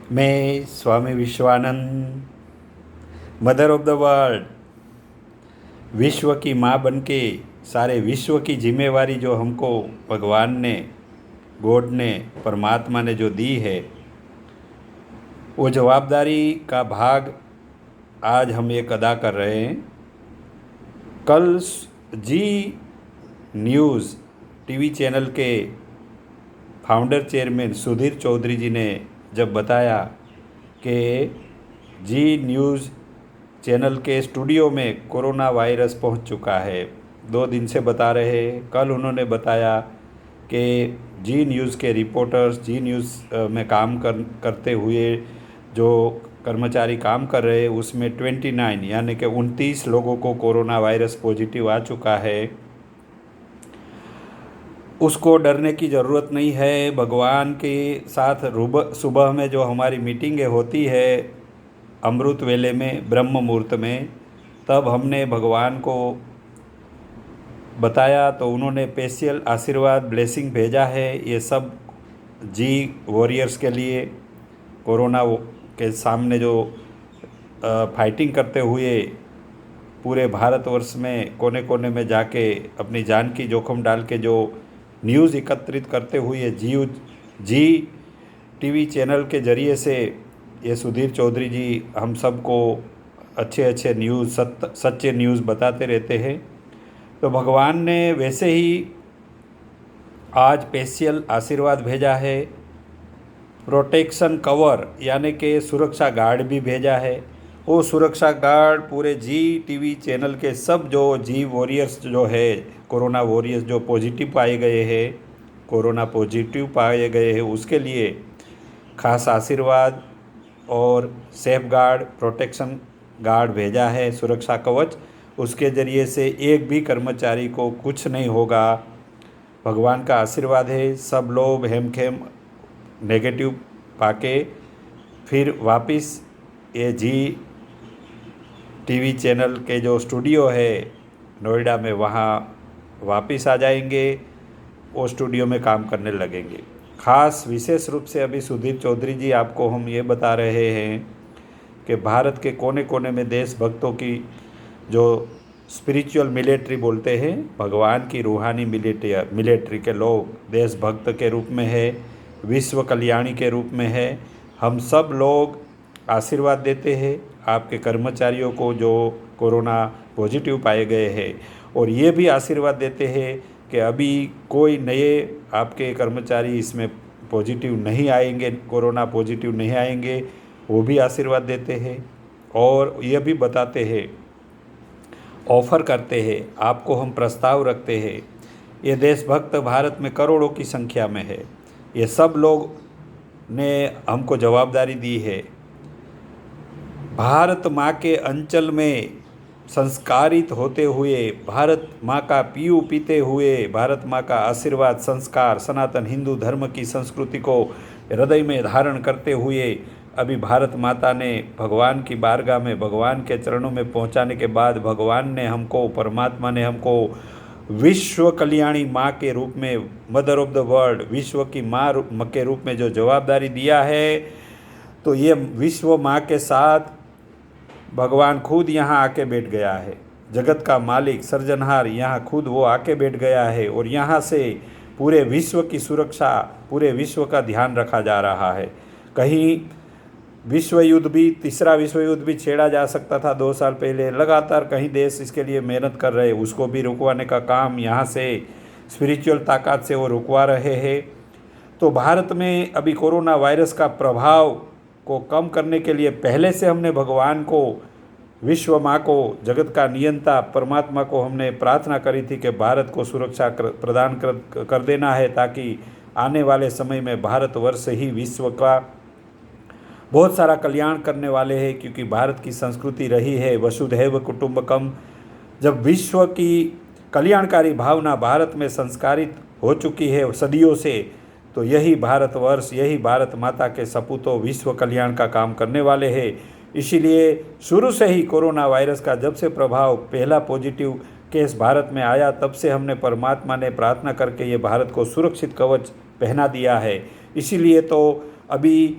मैं Swami Vishwanand, mother of the world, विश्व की माँ बनके सारे विश्व की जिम्मेवारी जो हमको भगवान ने, गॉड ने, परमात्मा ने जो दी है, वो जवाबदारी का भाग आज हम एक अदा कर रहे हैं। कल जी न्यूज़ टीवी चैनल के फाउंडर चेयरमैन सुधीर चौधरी जी ने जब बताया कि जी न्यूज़ चैनल के स्टूडियो में कोरोना वायरस पहुंच चुका है, 2 दिन से बता रहे हैं। कल उन्होंने बताया कि जी न्यूज़ के रिपोर्टर्स, जी न्यूज़ में काम करते हुए जो कर्मचारी काम कर रहे हैं उसमें 29 यानी कि 29 लोगों को कोरोना वायरस पॉजिटिव आ चुका है। उसको डरने की ज़रूरत नहीं है। भगवान के साथ सुबह में जो हमारी मीटिंगें होती है अमृत वेले में, ब्रह्म मुहूर्त में, तब हमने भगवान को बताया तो उन्होंने स्पेशल आशीर्वाद ब्लेसिंग भेजा है। ये सब जी वॉरियर्स के लिए, कोरोना के सामने जो फाइटिंग करते हुए पूरे भारतवर्ष में कोने कोने में जाके अपनी जान की जोखिम डाल के जो न्यूज़ एकत्रित करते हुए जी टीवी चैनल के ज़रिए से ये सुधीर चौधरी जी हम सबको अच्छे अच्छे न्यूज़, सच्चे न्यूज़ बताते रहते हैं। तो भगवान ने वैसे ही आज स्पेशल आशीर्वाद भेजा है, प्रोटेक्शन कवर यानी कि सुरक्षा गार्ड भी भेजा है। वो सुरक्षा गार्ड पूरे जी टीवी चैनल के सब जो जी वॉरियर्स जो है, कोरोना वॉरियर्स जो पॉजिटिव पाए गए हैं, कोरोना पॉजिटिव पाए गए हैं, उसके लिए खास आशीर्वाद और सेफ गार्ड, प्रोटेक्शन गार्ड भेजा है, सुरक्षा कवच। उसके ज़रिए से एक भी कर्मचारी को कुछ नहीं होगा। भगवान का आशीर्वाद है। सब लोग हेमखेम नेगेटिव पाके फिर वापस ये जी टीवी चैनल के जो स्टूडियो है नोएडा में, वहाँ वापस आ जाएंगे। वो स्टूडियो में काम करने लगेंगे। ख़ास विशेष रूप से अभी सुधीर चौधरी जी आपको हम ये बता रहे हैं कि भारत के कोने कोने में देशभक्तों की जो स्पिरिचुअल मिलिट्री बोलते हैं, भगवान की रूहानी मिलिट्री के लोग देशभक्त के रूप में है, विश्व कल्याणी के रूप में है। हम सब लोग आशीर्वाद देते हैं आपके कर्मचारियों को जो कोरोना पॉजिटिव पाए गए हैं, और ये भी आशीर्वाद देते हैं कि अभी कोई नए आपके कर्मचारी इसमें पॉजिटिव नहीं आएंगे, कोरोना पॉजिटिव नहीं आएंगे, वो भी आशीर्वाद देते हैं। और ये भी बताते हैं, ऑफ़र करते हैं, आपको हम प्रस्ताव रखते हैं। ये देशभक्त भारत में करोड़ों की संख्या में है। ये सब लोग ने हमको जवाबदारी दी है। भारत माँ के अंचल में संस्कारित होते हुए, भारत माँ का पीयू पीते हुए, भारत माँ का आशीर्वाद, संस्कार, सनातन हिंदू धर्म की संस्कृति को हृदय में धारण करते हुए अभी भारत माता ने भगवान की बारगाह में, भगवान के चरणों में पहुँचाने के बाद भगवान ने हमको, परमात्मा ने हमको विश्व कल्याणी माँ के रूप में, मदर ऑफ द वर्ल्ड, विश्व की माँ के रूप में जो जवाबदारी दिया है, तो ये विश्व माँ के साथ भगवान खुद यहाँ आके बैठ गया है। जगत का मालिक, सर्जनहार यहाँ खुद वो आके बैठ गया है, और यहाँ से पूरे विश्व की सुरक्षा, पूरे विश्व का ध्यान रखा जा रहा है। कहीं विश्व युद्ध भी, तीसरा विश्व युद्ध भी छेड़ा जा सकता था 2 साल पहले। लगातार कहीं देश इसके लिए मेहनत कर रहे, उसको भी रुकवाने का काम यहाँ से स्पिरिचुअल ताकत से वो रुकवा रहे हैं। तो भारत में अभी कोरोना वायरस का प्रभाव को कम करने के लिए पहले से हमने भगवान को, विश्व माँ को, जगत का नियंता परमात्मा को हमने प्रार्थना करी थी कि भारत को सुरक्षा प्रदान कर देना है, ताकि आने वाले समय में भारतवर्ष ही विश्व का बहुत सारा कल्याण करने वाले हैं। क्योंकि भारत की संस्कृति रही है वसुधैव कुटुंबकम। जब विश्व की कल्याणकारी भावना भारत में संस्कारित हो चुकी है सदियों से, तो यही भारतवर्ष, यही भारत माता के सपूतों विश्व कल्याण का काम करने वाले हैं। इसीलिए शुरू से ही कोरोना वायरस का जब से प्रभाव, पहला पॉजिटिव केस भारत में आया, तब से हमने परमात्मा ने प्रार्थना करके ये भारत को सुरक्षित कवच पहना दिया है। इसीलिए तो अभी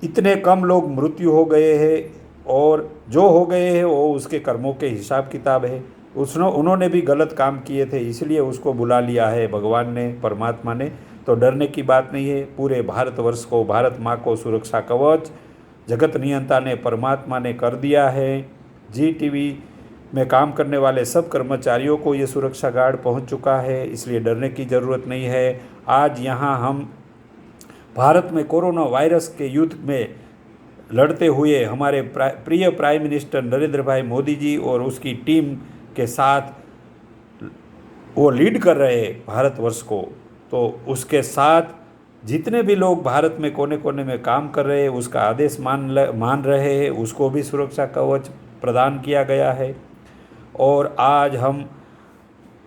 इतने कम लोग मृत्यु हो गए हैं, और जो हो गए हैं वो उसके कर्मों के हिसाब किताब है। उन्होंने भी गलत काम किए थे, इसलिए उसको बुला लिया है भगवान ने, परमात्मा ने। तो डरने की बात नहीं है। पूरे भारतवर्ष को, भारत माँ को सुरक्षा कवच जगत नियंता ने, परमात्मा ने कर दिया है। जी टीवी में काम करने वाले सब कर्मचारियों को ये सुरक्षा गार्ड पहुंच चुका है, इसलिए डरने की ज़रूरत नहीं है। आज यहाँ हम भारत में कोरोना वायरस के युद्ध में लड़ते हुए हमारे प्रिय प्राइम मिनिस्टर नरेंद्र भाई मोदी जी और उसकी टीम के साथ वो लीड कर रहे हैं भारतवर्ष को। तो उसके साथ जितने भी लोग भारत में कोने कोने में काम कर रहे हैं, उसका आदेश मान रहे हैं, उसको भी सुरक्षा कवच प्रदान किया गया है। और आज हम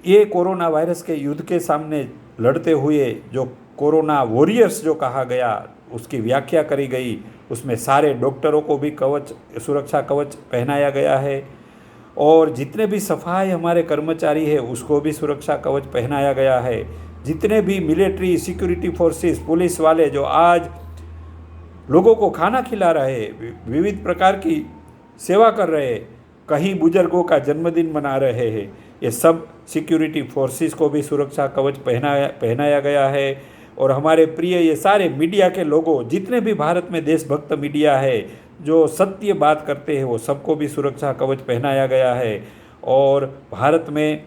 ये कोरोना वायरस के युद्ध के सामने लड़ते हुए, जो कोरोना वॉरियर्स जो कहा गया, उसकी व्याख्या करी गई, उसमें सारे डॉक्टरों को भी कवच, सुरक्षा कवच पहनाया गया है। और जितने भी सफाई हमारे कर्मचारी है उसको भी सुरक्षा कवच पहनाया गया है। जितने भी मिलिट्री, सिक्योरिटी फोर्सेस, पुलिस वाले जो आज लोगों को खाना खिला रहे हैं, विविध प्रकार की सेवा कर रहे हैं, कहीं बुजुर्गों का जन्मदिन मना रहे हैं, ये सब सिक्योरिटी फोर्सेस को भी सुरक्षा कवच पहनाया गया है। और हमारे प्रिय ये सारे मीडिया के लोगों, जितने भी भारत में देशभक्त मीडिया है जो सत्य बात करते हैं, वो सबको भी सुरक्षा कवच पहनाया गया है। और भारत में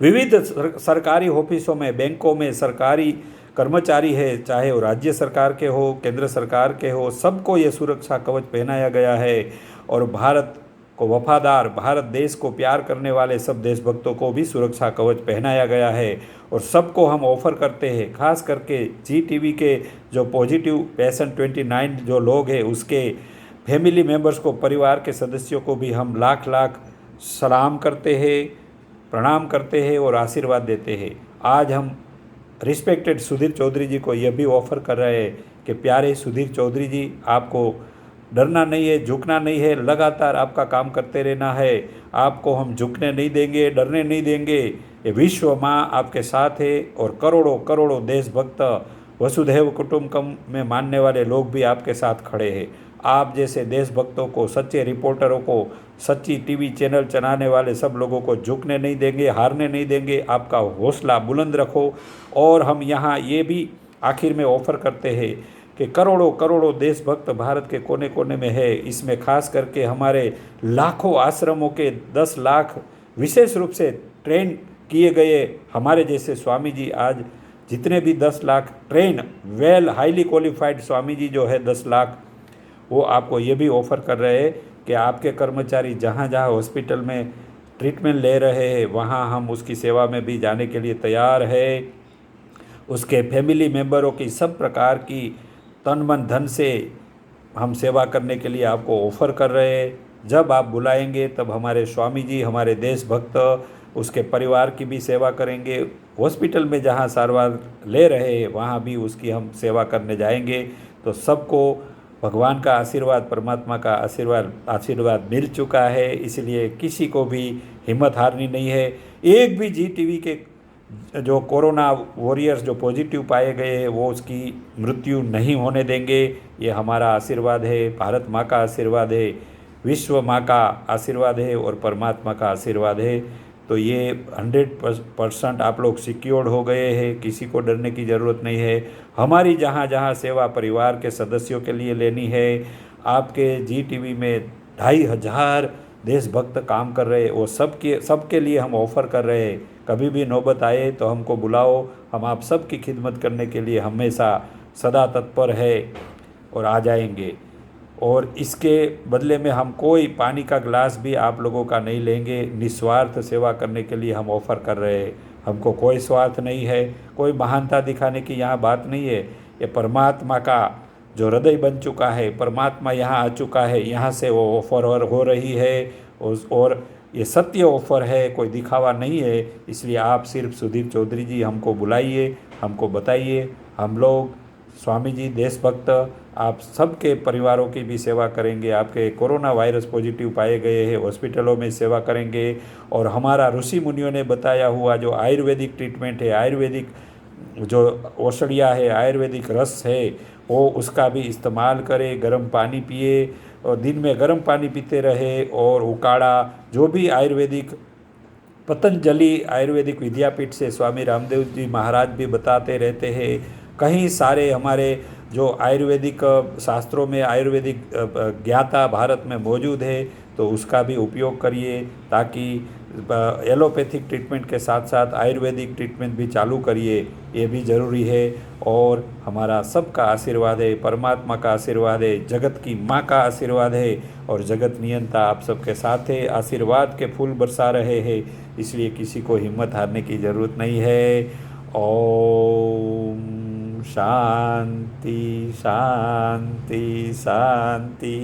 विविध सरकारी ऑफिसों में, बैंकों में सरकारी कर्मचारी है, चाहे वो राज्य सरकार के हो, केंद्र सरकार के हो, सबको ये सुरक्षा कवच पहनाया गया है। और भारत को वफादार, भारत देश को प्यार करने वाले सब देशभक्तों को भी सुरक्षा कवच पहनाया गया है। और सबको हम ऑफ़र करते हैं, खास करके जी टीवी के जो पॉजिटिव पेशेंट 29 जो लोग हैं, उसके फैमिली मेंबर्स को, परिवार के सदस्यों को भी हम लाख लाख सलाम करते हैं, प्रणाम करते हैं और आशीर्वाद देते हैं। आज हम रिस्पेक्टेड सुधीर चौधरी जी को यह भी ऑफ़र कर रहे हैं कि प्यारे सुधीर चौधरी जी, आपको डरना नहीं है, झुकना नहीं है, लगातार आपका काम करते रहना है। आपको हम झुकने नहीं देंगे, डरने नहीं देंगे। ये विश्व माँ आपके साथ है और करोड़ों करोड़ों देशभक्त, वसुधैव कुटुंबकम में मानने वाले लोग भी आपके साथ खड़े हैं। आप जैसे देशभक्तों को, सच्चे रिपोर्टरों को, सच्ची टीवी चैनल चलाने वाले सब लोगों को झुकने नहीं देंगे, हारने नहीं देंगे। आपका हौसला बुलंद रखो। और हम यहाँ ये भी आखिर में ऑफ़र करते हैं कि करोड़ों करोड़ों देशभक्त भारत के कोने कोने में है। इसमें खास करके हमारे लाखों आश्रमों के 10 लाख विशेष रूप से ट्रेन किए गए हमारे जैसे स्वामी जी, आज जितने भी 10 lakh trained well highly qualified Swami ji जो है 10 लाख, वो आपको ये भी ऑफ़र कर रहे हैं कि आपके कर्मचारी जहाँ जहाँ हॉस्पिटल में ट्रीटमेंट ले रहे हैं, वहाँ हम उसकी सेवा में भी जाने के लिए तैयार है। उसके फैमिली मेम्बरों की सब प्रकार की तन मन धन से हम सेवा करने के लिए आपको ऑफ़र कर रहे हैं। जब आप बुलाएंगे तब हमारे स्वामी जी, हमारे देशभक्त, उसके परिवार की भी सेवा करेंगे। हॉस्पिटल में जहाँ सारवार ले रहे हैं वहाँ भी उसकी हम सेवा करने जाएंगे। तो सबको भगवान का आशीर्वाद, परमात्मा का आशीर्वाद मिल चुका है, इसलिए किसी को भी हिम्मत हारनी नहीं है। एक भी जी टीवी के जो कोरोना वॉरियर्स जो पॉजिटिव पाए गए हैं, वो उसकी मृत्यु नहीं होने देंगे। ये हमारा आशीर्वाद है, भारत माँ का आशीर्वाद है, विश्व माँ का आशीर्वाद है और परमात्मा का आशीर्वाद है। तो ये 100% आप लोग सिक्योर्ड हो गए हैं, किसी को डरने की ज़रूरत नहीं है। हमारी जहाँ जहाँ सेवा परिवार के सदस्यों के लिए लेनी है, आपके जी टीवी में 2500 देशभक्त काम कर रहे हैं, वो सबके लिए हम ऑफ़र कर रहे हैं। कभी भी नौबत आए तो हमको बुलाओ, हम आप सब की खिदमत करने के लिए हमेशा सदा तत्पर है और आ जाएंगे। और इसके बदले में हम कोई पानी का गिलास भी आप लोगों का नहीं लेंगे। निस्वार्थ सेवा करने के लिए हम ऑफ़र कर रहे हैं। हमको कोई स्वार्थ नहीं है, कोई महानता दिखाने की यहाँ बात नहीं है। ये परमात्मा का जो हृदय बन चुका है, परमात्मा यहाँ आ चुका है, यहाँ से वो ऑफ़र हो रही है। और ये सत्य ऑफ़र है, कोई दिखावा नहीं है। इसलिए आप सिर्फ सुधीर चौधरी जी हमको बुलाइए, हमको बताइए। हम लोग स्वामी जी देशभक्त आप सबके परिवारों की भी सेवा करेंगे। आपके कोरोना वायरस पॉजिटिव पाए गए हैं, हॉस्पिटलों में सेवा करेंगे। और हमारा ऋषि मुनियों ने बताया हुआ जो आयुर्वेदिक ट्रीटमेंट है, आयुर्वेदिक जो औषधियाँ है, आयुर्वेदिक रस है, वो उसका भी इस्तेमाल करें, गर्म पानी पिए और दिन में गर्म पानी पीते रहे, और उकाड़ा जो भी आयुर्वेदिक पतंजलि आयुर्वेदिक विद्यापीठ से स्वामी रामदेव जी महाराज भी बताते रहते हैं। कई सारे हमारे जो आयुर्वेदिक शास्त्रों में आयुर्वेदिक ज्ञाता भारत में मौजूद है, तो उसका भी उपयोग करिए, ताकि एलोपैथिक ट्रीटमेंट के साथ साथ आयुर्वेदिक ट्रीटमेंट भी चालू करिए, ये भी ज़रूरी है। और हमारा सबका आशीर्वाद है, परमात्मा का आशीर्वाद है, जगत की माँ का आशीर्वाद है, और जगत नियंता आप सबके साथ है, आशीर्वाद के फूल बरसा रहे हैं, इसलिए किसी को हिम्मत हारने की ज़रूरत नहीं है। ओम शांति शांति शांति।